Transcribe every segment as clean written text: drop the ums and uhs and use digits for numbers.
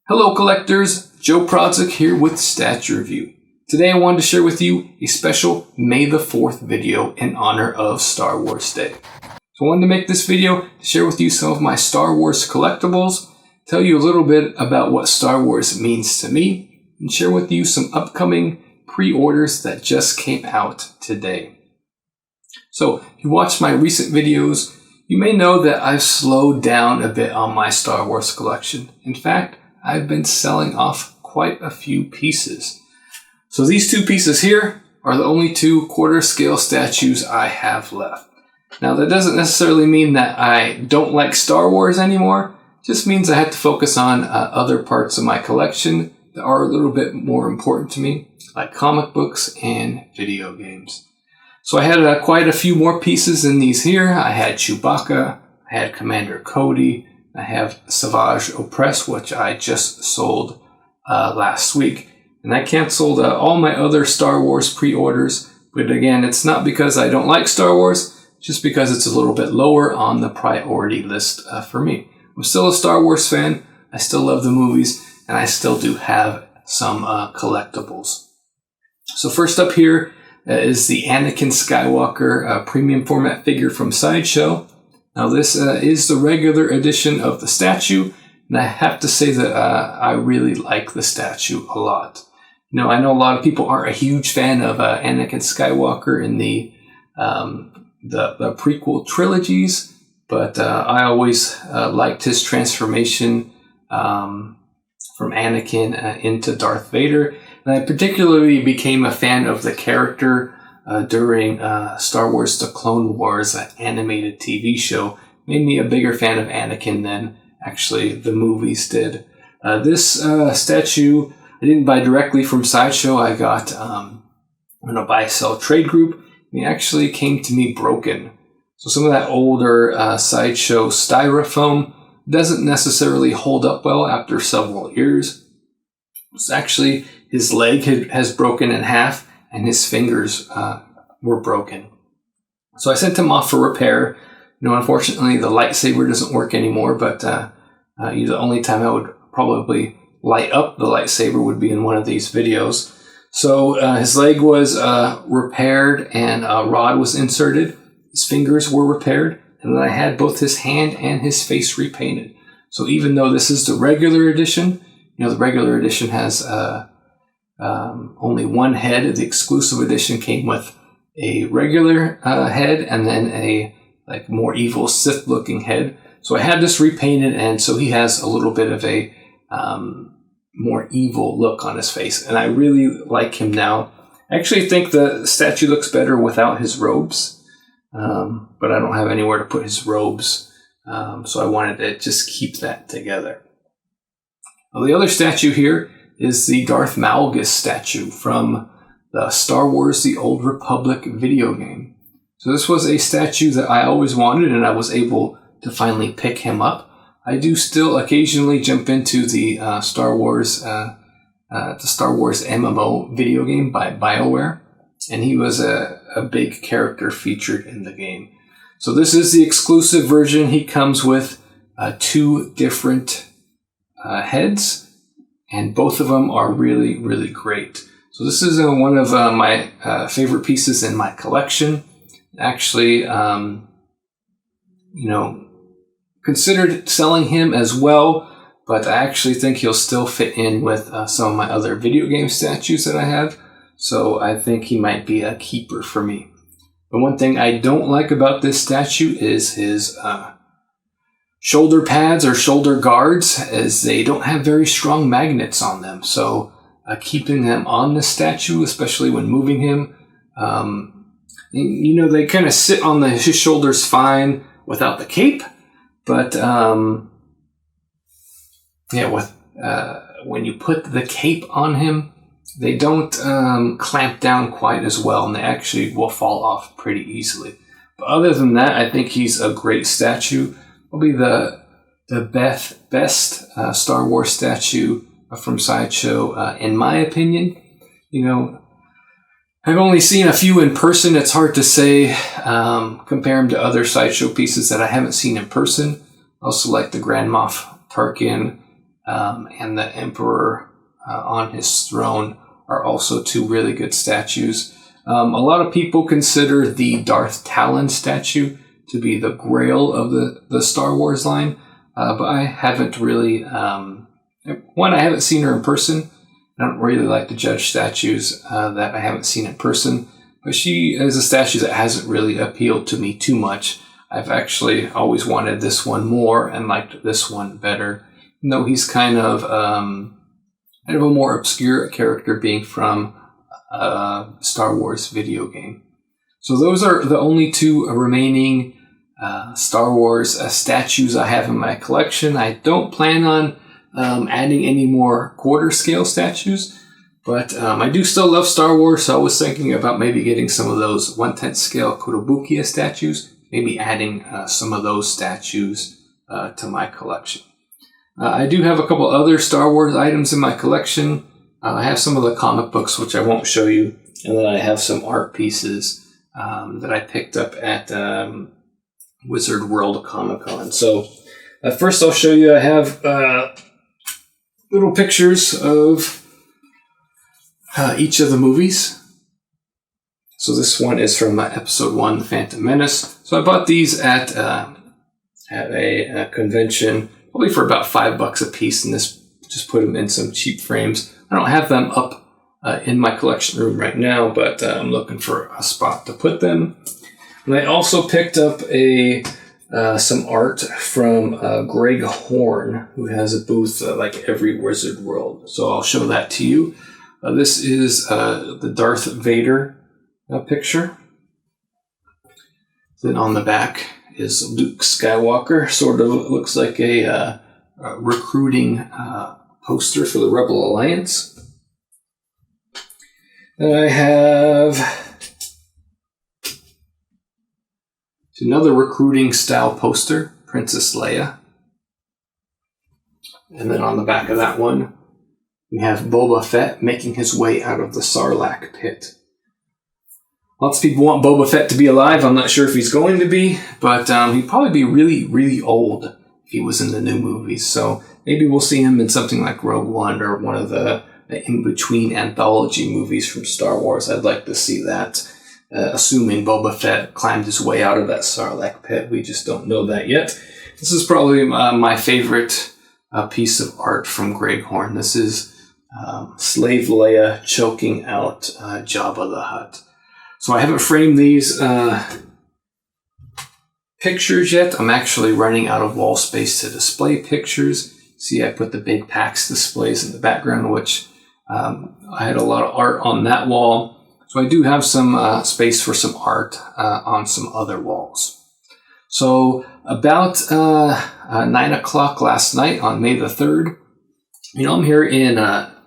Hello collectors, Joe Prodzik here with Statue Review. Today I wanted to share with you a special May the 4th video in honor of Star Wars Day. So I wanted to make this video to share with you some of my Star Wars collectibles, tell you a little bit about what Star Wars means to me, and share with you some upcoming pre-orders that just came out today. So if you watched my recent videos, you may know that I've slowed down a bit on my Star Wars collection. In fact, I've been selling off quite a few pieces. So these two pieces here are the only two quarter scale statues I have left. Now that doesn't necessarily mean that I don't like Star Wars anymore. It just means I have to focus on other parts of my collection that are a little bit more important to me, like comic books and video games. So I had quite a few more pieces in these here. I had Chewbacca, I had Commander Cody, I have Savage Opress, which I just sold last week. And I canceled all my other Star Wars pre-orders. But again, it's not because I don't like Star Wars, just because it's a little bit lower on the priority list for me. I'm still a Star Wars fan. I still love the movies. And I still do have some collectibles. So first up here is the Anakin Skywalker premium format figure from Sideshow. Now this is the regular edition of the statue, and I have to say that I really like the statue a lot. You know, I know a lot of people aren't a huge fan of Anakin Skywalker in the prequel trilogies, but I always liked his transformation from Anakin into Darth Vader, and I particularly became a fan of the character during Star Wars The Clone Wars animated TV show. Made me a bigger fan of Anakin than actually the movies did. This statue I didn't buy directly from Sideshow. I got on a buy-sell trade group. And it actually came to me broken. So some of that older Sideshow styrofoam doesn't necessarily hold up well after several years. It's actually, his leg has broken in half, and his fingers were broken. So I sent him off for repair. You know, unfortunately, the lightsaber doesn't work anymore, but the only time I would probably light up the lightsaber would be in one of these videos. So his leg was repaired, and a rod was inserted. His fingers were repaired, and then I had both his hand and his face repainted. So even though this is the regular edition, you know, the regular edition has only one head. The exclusive edition came with a regular head and then a more evil Sith looking head. So I had this repainted, and so he has a little bit of a more evil look on his face, and I really like him now. I actually think the statue looks better without his robes, but I don't have anywhere to put his robes, so I wanted to just keep that together. Well, the other statue here is the Darth Malgus statue from the Star Wars The Old Republic video game. So this was a statue that I always wanted, and I was able to finally pick him up. I do still occasionally jump into the Star Wars MMO video game by BioWare, and he was a big character featured in the game. So this is the exclusive version. He comes with two different heads, and both of them are really, really great. So this is one of my favorite pieces in my collection. Actually, considered selling him as well, but I actually think he'll still fit in with some of my other video game statues that I have. So I think he might be a keeper for me. But one thing I don't like about this statue is his shoulder pads or shoulder guards, as they don't have very strong magnets on them. So keeping them on the statue, especially when moving him, they kind of sit on his shoulders fine without the cape, but when you put the cape on him, they don't clamp down quite as well, and they actually will fall off pretty easily. But other than that, I think he's a great statue. Probably the best Star Wars statue from Sideshow, in my opinion. You know, I've only seen a few in person. It's hard to say, compare them to other Sideshow pieces that I haven't seen in person. I also like the Grand Moff Tarkin and the Emperor on his throne are also two really good statues. A lot of people consider the Darth Talon statue to be the grail of the Star Wars line, but I haven't really... I haven't seen her in person. I don't really like to judge statues that I haven't seen in person, but she is a statue that hasn't really appealed to me too much. I've actually always wanted this one more and liked this one better, even though he's kind of a more obscure character, being from a Star Wars video game. So those are the only two remaining Star Wars statues I have in my collection. I don't plan on adding any more quarter scale statues, but I do still love Star Wars, so I was thinking about maybe getting some of those 1/10 scale Kotobukiya statues, maybe adding some of those statues to my collection. I do have a couple other Star Wars items in my collection. I have some of the comic books, which I won't show you, and then I have some art pieces that I picked up at Wizard World Comic Con. So first I'll show you, I have little pictures of each of the movies. So this one is from Episode 1, The Phantom Menace. So I bought these at a convention, probably for about $5 a piece, and this just put them in some cheap frames. I don't have them up in my collection room right now, but I'm looking for a spot to put them. And I also picked up some art from Greg Horn, who has a booth like every Wizard World. So I'll show that to you. This is the Darth Vader picture. Then on the back is Luke Skywalker. Sort of looks like a recruiting poster for the Rebel Alliance. And I have another recruiting style poster, Princess Leia. And then on the back of that one, we have Boba Fett making his way out of the Sarlacc pit. Lots of people want Boba Fett to be alive. I'm not sure if he's going to be, but he'd probably be really, really old if he was in the new movies. So maybe we'll see him in something like Rogue One or one of the in-between anthology movies from Star Wars. I'd like to see that. Assuming Boba Fett climbed his way out of that Sarlacc pit. We just don't know that yet. This is probably my favorite piece of art from Greg Horn. This is Slave Leia choking out Jabba the Hutt. So I haven't framed these pictures yet. I'm actually running out of wall space to display pictures. See, I put the big PAX displays in the background, which I had a lot of art on that wall. So I do have some space for some art on some other walls. So about 9 o'clock last night on May the 3rd, I'm here in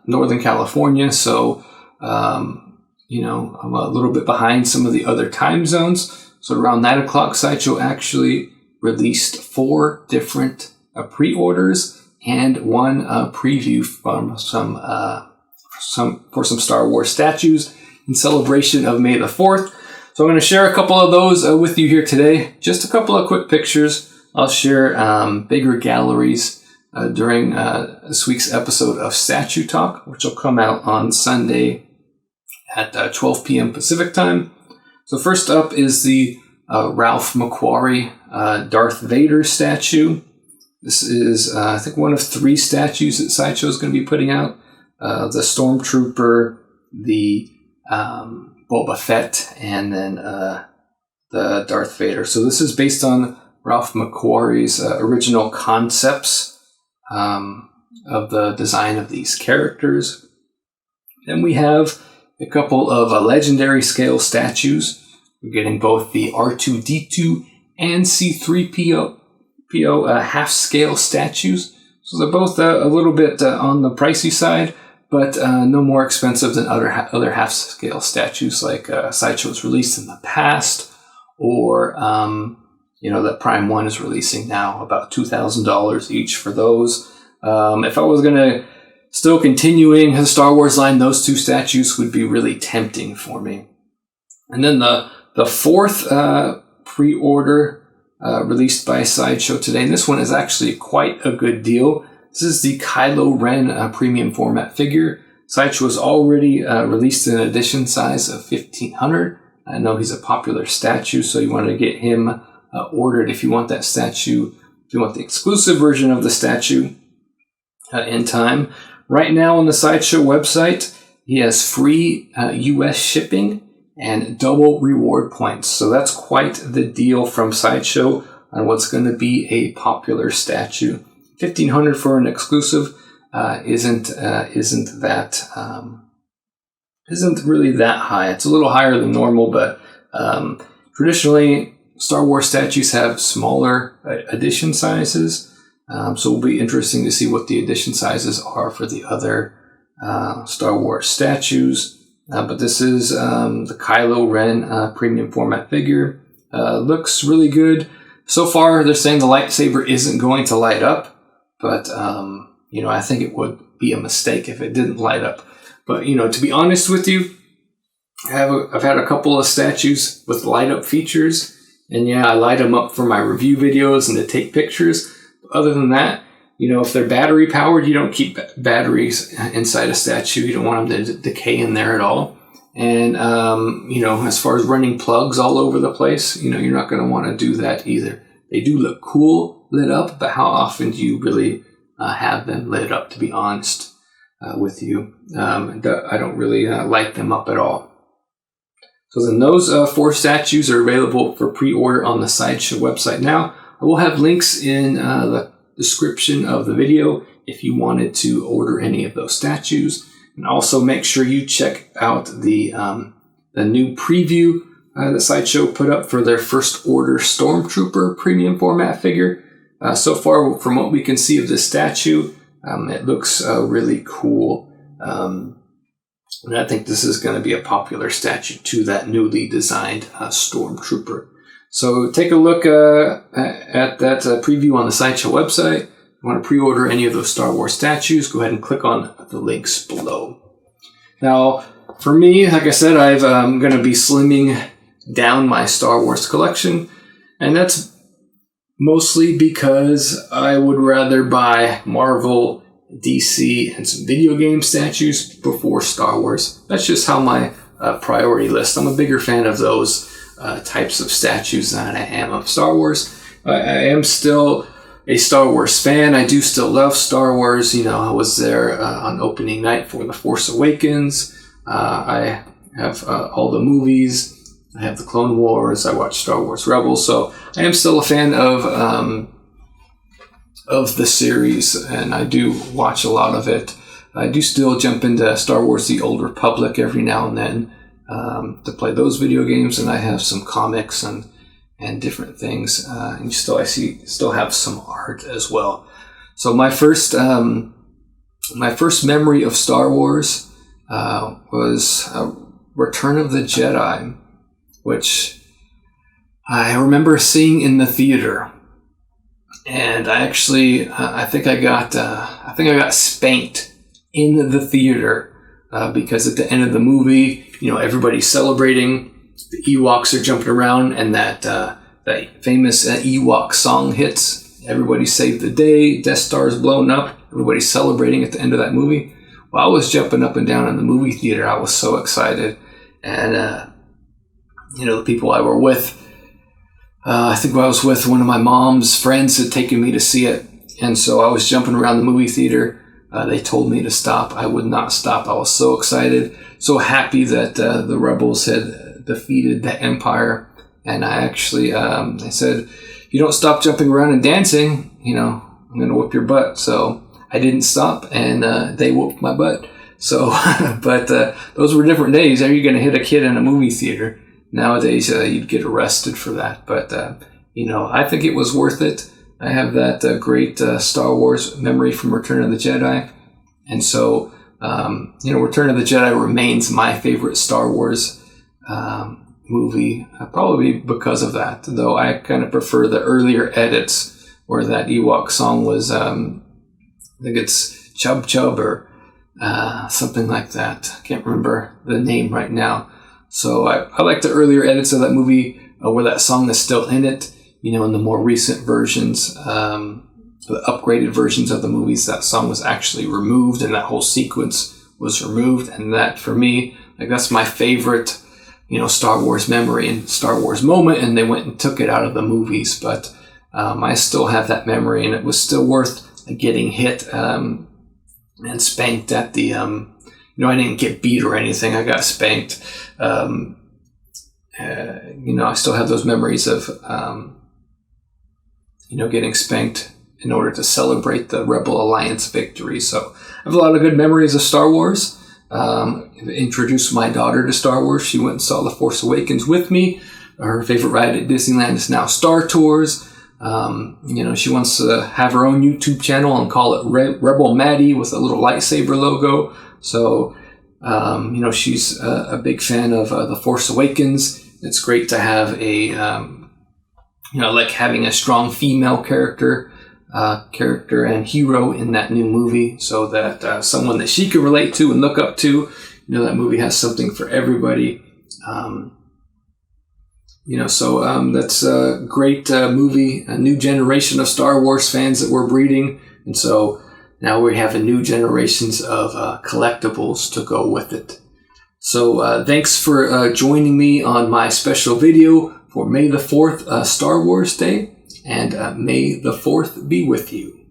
Northern California, so, I'm a little bit behind some of the other time zones. So around 9 o'clock, Sideshow actually released 4 different pre-orders and one preview from some Star Wars statues in celebration of May the 4th. So I'm going to share a couple of those with you here today. Just a couple of quick pictures. I'll share bigger galleries during this week's episode of Statue Talk, which will come out on Sunday at 12 p.m. Pacific time. So first up is the Ralph McQuarrie Darth Vader statue. This is, I think, one of 3 statues that Sideshow is going to be putting out. The Stormtrooper, the Boba Fett, and then the Darth Vader. So this is based on Ralph McQuarrie's original concepts of the design of these characters. Then we have a couple of legendary scale statues. We're getting both the R2-D2 and C-3PO half scale statues. So they're both a little bit on the pricey side, but no more expensive than other half-scale statues like Sideshow's released in the past, or that Prime 1 is releasing now, about $2,000 each for those. If I was going to still continuing the Star Wars line, those 2 statues would be really tempting for me. And then the 4th pre-order released by Sideshow today, and this one is actually quite a good deal. This is the Kylo Ren premium format figure. Sideshow has already released an edition size of 1500. I know he's a popular statue, so you want to get him ordered if you want that statue, if you want the exclusive version of the statue in time. Right now on the Sideshow website, he has free US shipping and double reward points. So that's quite the deal from Sideshow on what's going to be a popular statue. 1500 for an exclusive isn't really that high. It's a little higher than normal, but traditionally Star Wars statues have smaller edition sizes. So it'll be interesting to see what the edition sizes are for the other Star Wars statues. But this is the Kylo Ren premium format figure. Looks really good. So far, they're saying the lightsaber isn't going to light up, but I think it would be a mistake if it didn't light up. But to be honest with you, I've had a couple of statues with light up features, and I light them up for my review videos and to take pictures. Other than that, if they're battery powered, you don't keep batteries inside a statue. You don't want them to decay in there at all. And, as far as running plugs all over the place, you're not going to want to do that either. They do look cool lit up, but how often do you really have them lit up, to be honest with you? I don't really light them up at all. So then those 4 statues are available for pre-order on the Sideshow website now. I will have links in the description of the video if you wanted to order any of those statues. And also make sure you check out the new preview that Sideshow put up for their first order Stormtrooper premium format figure. So far, from what we can see of this statue, it looks really cool. And I think this is going to be a popular statue to that newly designed Stormtrooper. So take a look at that preview on the Sideshow website. If you want to pre-order any of those Star Wars statues, go ahead and click on the links below. Now, for me, like I said, I'm going to be slimming down my Star Wars collection, and that's mostly because I would rather buy Marvel, DC, and some video game statues before Star Wars. That's just how my priority list. I'm a bigger fan of those types of statues than I am of Star Wars. I am still a Star Wars fan. I do still love Star Wars. I was there on opening night for The Force Awakens. I have all the movies. I have the Clone Wars. I watch Star Wars Rebels. So I am still a fan of the series, and I do watch a lot of it. I do still jump into Star Wars: The Old Republic every now and then to play those video games, and I have some comics and different things. And I still have some art as well. So my first memory of Star Wars was Return of the Jedi, which I remember seeing in the theater. And I actually, I think I got spanked in the theater because at the end of the movie, everybody's celebrating. The Ewoks are jumping around, and that famous Ewok song hits. Everybody saved the day. Death Star's blown up. Everybody's celebrating at the end of that movie. Well, I was jumping up and down in the movie theater. I was so excited, and the people I were with. I think I was with one of my mom's friends had taken me to see it. And so I was jumping around the movie theater. They told me to stop. I would not stop. I was so excited, so happy that the rebels had defeated the Empire. And I actually, they said, if you don't stop jumping around and dancing, I'm going to whoop your butt. So I didn't stop, and they whooped my butt. So, but those were different days. Are you going to hit a kid in a movie theater? Nowadays, you'd get arrested for that. But, I think it was worth it. I have that great Star Wars memory from Return of the Jedi. And so, Return of the Jedi remains my favorite Star Wars movie, probably because of that. Though I kind of prefer the earlier edits where that Ewok song was, I think it's Chub Chub or something like that. I can't remember the name right now. So I like the earlier edits of that movie where that song is still in it. In the more recent versions, the upgraded versions of the movies, that song was actually removed, and that whole sequence was removed. And that, for me, like, that's my favorite, Star Wars memory and Star Wars moment, and they went and took it out of the movies. But I still have that memory, and it was still worth getting hit and spanked at the, I didn't get beat or anything. I got spanked. I still have those memories of, getting spanked in order to celebrate the Rebel Alliance victory. So I have a lot of good memories of Star Wars. Introduced my daughter to Star Wars. She went and saw The Force Awakens with me. Her favorite ride at Disneyland is now Star Tours. She wants to have her own YouTube channel and call it Rebel Maddie with a little lightsaber logo. So, she's a big fan of The Force Awakens. It's great to have having a strong female character and hero in that new movie, so that someone that she can relate to and look up to. That movie has something for everybody. That's a great movie, a new generation of Star Wars fans that we're breeding. And so now we have a new generations of collectibles to go with it. So thanks for joining me on my special video for May the 4th, Star Wars Day. And may the 4th be with you.